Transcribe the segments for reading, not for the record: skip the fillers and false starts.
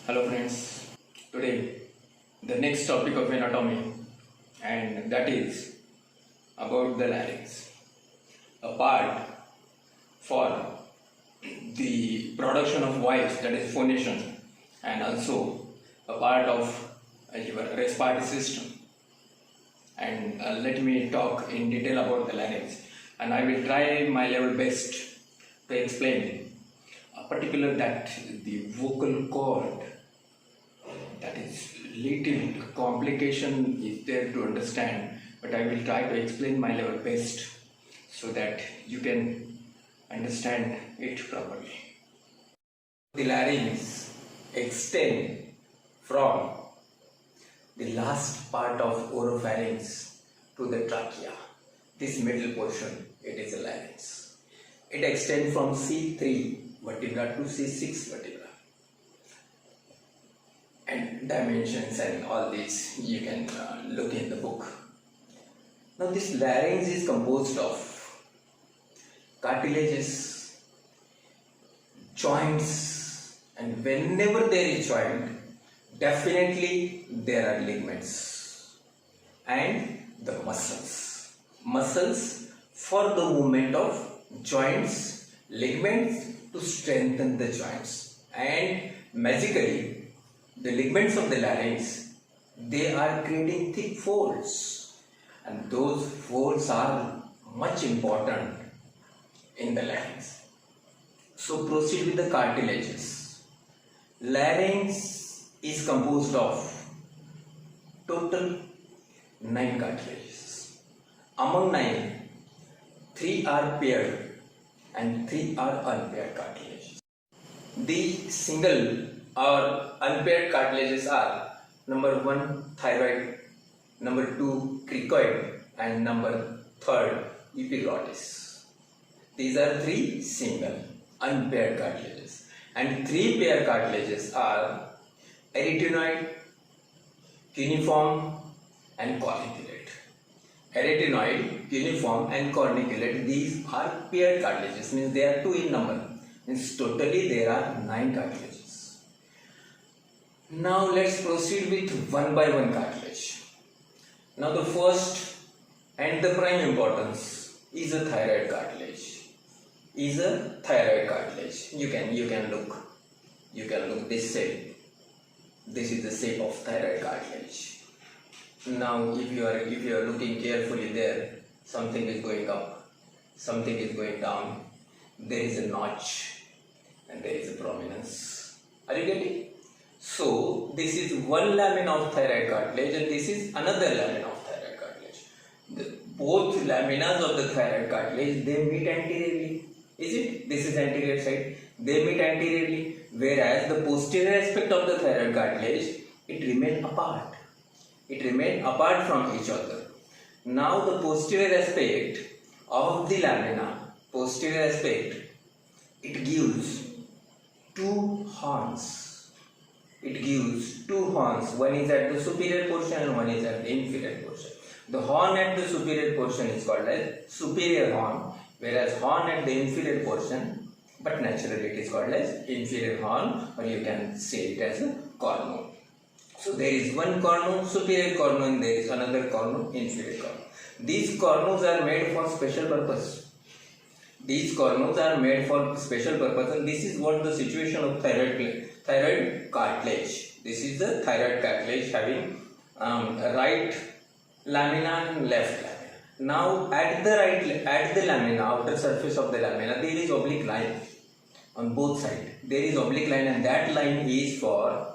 Hello friends, today the next topic of anatomy, and that is about the larynx, a part for the production of voice, that is phonation, and also a part of your respiratory system. And let me talk in detail about the larynx, and I will try my level best to explain particular that the vocal cord, that is little complication is there to understand, but I will try to explain my level best so that you can understand it properly. The larynx extend from the last part of oropharynx to the trachea. This middle portion, it is a larynx. It extends from C3 vertebra to C6 vertebra. And dimensions and all this you can look in the book. Now this larynx is composed of cartilages, joints, and whenever there is joint, definitely there are ligaments and the muscles. Muscles for the movement of joints, ligaments to strengthen the joints, and magically the ligaments of the larynx, they are creating thick folds, and those folds are much important in the larynx. So proceed with the cartilages. Larynx is composed of total 9 cartilages. Among 9, 3 are paired and 3 are unpaired cartilages. The single or unpaired cartilages are number 1 thyroid, number 2 cricoid, and number 3 epiglottis. These are 3 single unpaired cartilages, and 3 paired cartilages are arytenoid, cuneiform, and corniculate. Arytenoid, cuneiform, and corniculate, these are paired cartilages, means they are 2 in number, means totally there are 9 cartilages. Now let's proceed with one by one cartilage. Now the first and the prime importance is a thyroid cartilage. You can look this shape. This is the shape of thyroid cartilage. Now if you are looking carefully there, something is going up, something is going down. There is a notch and there is a prominence. Are you getting? So this is one lamina of thyroid cartilage and this is another lamina of thyroid cartilage. Both laminas of the thyroid cartilage, they meet anteriorly. Is it? This is anterior side. They meet anteriorly, whereas the posterior aspect of the thyroid cartilage, it remains apart. It remains apart from each other. Now the posterior aspect of the lamina, it gives 2 horns. It gives 2 horns. One is at the superior portion and one is at the inferior portion. The horn at the superior portion is called as superior horn, whereas horn at the inferior portion, but naturally it is called as inferior horn, or you can say it as a cornu. So there is one cornu, superior cornu, and there is another cornu, inferior cornu. These cornus are made for special purpose. And this is what the situation of thyroid cartilage. This is the thyroid cartilage having right lamina and left lamina. Now at the lamina, outer surface of the lamina, there is oblique line on both sides. There is oblique line, and that line is for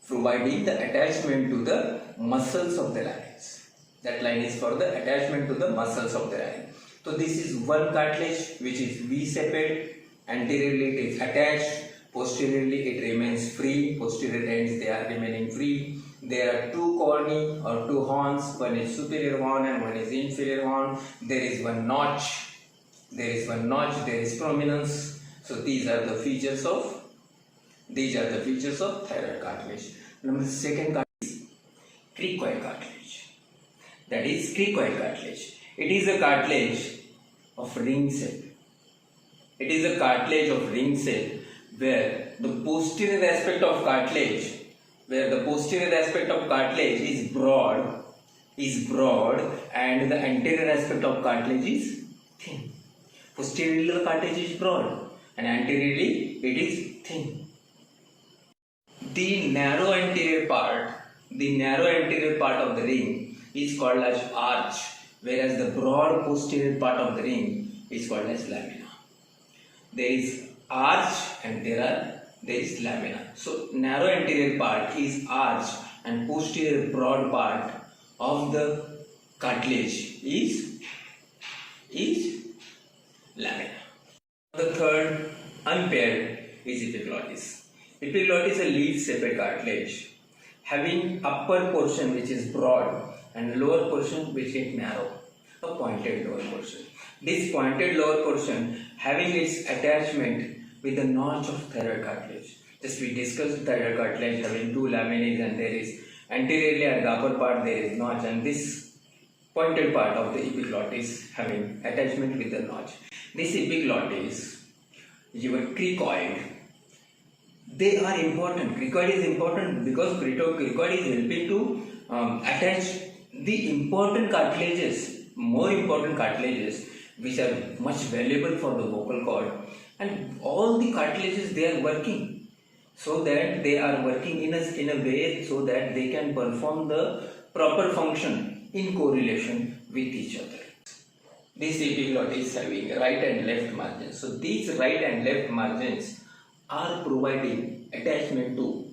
providing the attachment to the muscles of the larynx. That line is for the attachment to the muscles of the larynx. So this is one cartilage which is V-shaped. Anteriorly it is attached, posteriorly it remains free. Posterior ends, they are remaining free. There are 2 corni or 2 horns. One is superior horn and one is inferior horn. There is one notch. There is prominence. So these are the features of thyroid cartilage. Number second cartilage is cricoid cartilage. That is cricoid cartilage. It is a cartilage of ring shape. Where the posterior aspect of cartilage, where the posterior aspect of cartilage is broad, and the anterior aspect of cartilage is thin. Posteriorly the cartilage is broad and anteriorly it is thin. The narrow anterior part of the ring is called as arch, whereas the broad posterior part of the ring is called as lamina. There is arch and there is lamina. So narrow anterior part is arch and posterior broad part of the cartilage is lamina. The third unpaired is epiglottis. Epiglottis is a leaf-shaped cartilage having upper portion which is broad and lower portion which is narrow, a pointed lower portion. This pointed lower portion having its attachment with the notch of thyroid cartilage. Just we discussed thyroid cartilage having two laminae, and there is anteriorly at the upper part there is notch, and this pointed part of the epiglottis having attachment with the notch. This epiglottis, your cricoid, they are important. Cricoid is important because cricoid is helping to attach the important cartilages, more important cartilages, which are much valuable for the vocal cord, and all the cartilages they are working so that they are working in a way so that they can perform the proper function in correlation with each other. This epiglottis is having right and left margins. So these right and left margins are providing attachment to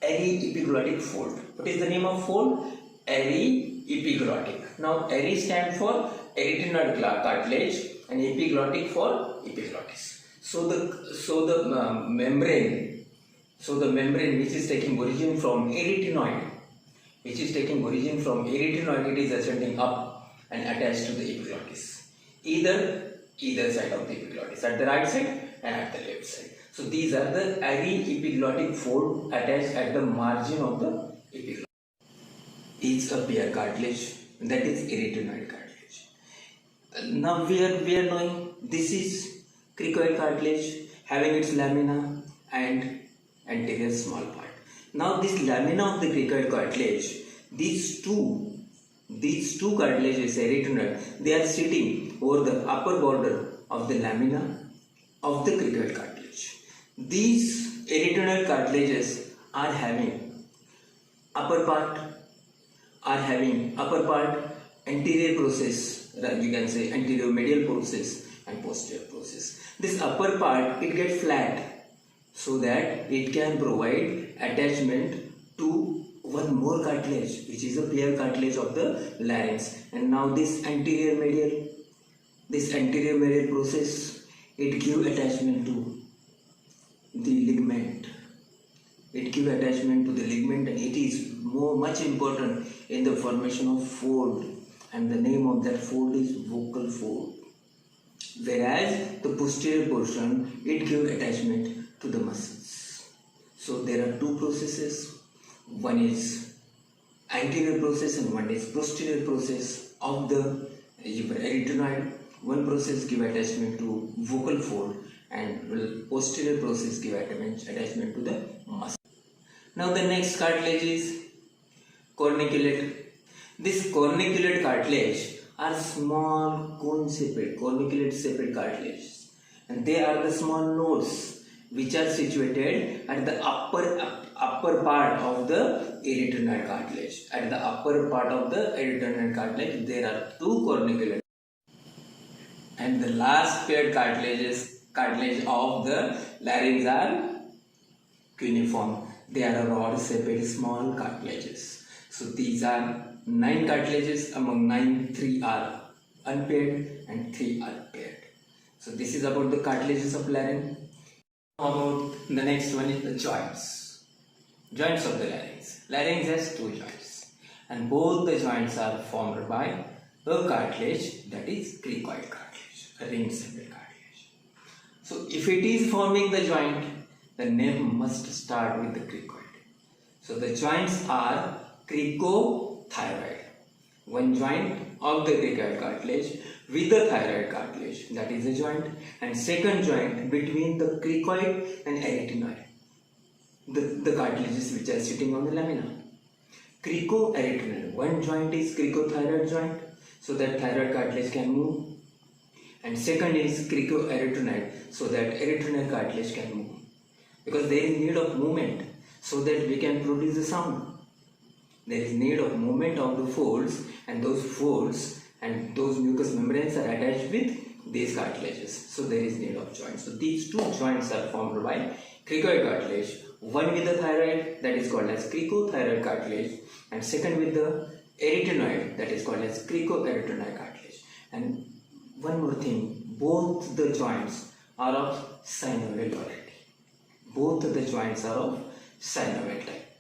aryepiglottic fold. What is the name of fold? Aryepiglottic. Now array stands for arytenoid cartilage and epiglottic for epiglottis. So the membrane which is taking origin from arytenoid, it is ascending up and attached to the epiglottis. Either side of the epiglottis, at the right side and at the left side. So these are the aryepiglottic fold attached at the margin of the epiglottis. Is a pair cartilage, that is arytenoid cartilage. Now we are knowing this is cricoid cartilage having its lamina and anterior small part. Now this lamina of the cricoid cartilage, these two cartilages, arytenoid, they are sitting over the upper border of the lamina of the cricoid cartilage. These arytenoid cartilages are having upper part, anterior process, you can say anterior medial process and posterior process. This upper part, it gets flat so that it can provide attachment to one more cartilage, which is a pair cartilage of the larynx. And now this anterior medial process, it gives attachment to the ligament. And it is much important in the formation of fold, and the name of that fold is vocal fold. Whereas the posterior portion, it gives attachment to the muscles. So there are two processes. One is anterior process and one is posterior process of the arytenoid. One process gives attachment to vocal fold and posterior process gives attachment to the muscle. Now the next cartilage is corniculate. This corniculate cartilage are small cone-shaped, corniculate-shaped cartilages, and they are the small nodes which are situated at the upper part of the arytenoid cartilage. At the upper part of the arytenoid cartilage, there are two corniculate. And the last paired cartilage of the larynx are cuneiform. They are rod-shaped small cartilages. So these are 9 cartilages. Among 9, 3 are unpaired and 3 are paired. So this is about the cartilages of larynx. About the next one is the joints. Joints of the larynx. Larynx has 2 joints, and both the joints are formed by a cartilage, that is cricoid cartilage, a ring-shaped cartilage. So if it is forming the joint, the name must start with the cricoid. So the joints are cricothyroid, one joint of the cricoid cartilage with the thyroid cartilage, that is a joint, and second joint between the cricoid and arytenoid, the cartilages which are sitting on the lamina. Cricoarytenoid, one joint is cricothyroid joint, so that thyroid cartilage can move, and second is cricoarytenoid, so that arytenoid cartilage can move, because there is need of movement so that we can produce the sound. There is need of movement of the folds, and those mucous membranes are attached with these cartilages, so there is need of joints. So these two joints are formed by cricoid cartilage, one with the thyroid, that is called as cricothyroid cartilage, and second with the arytenoid, that is called as cricoarytenoid cartilage. And one more thing, both the joints are of synovial variety. Both the joints are of synovial type.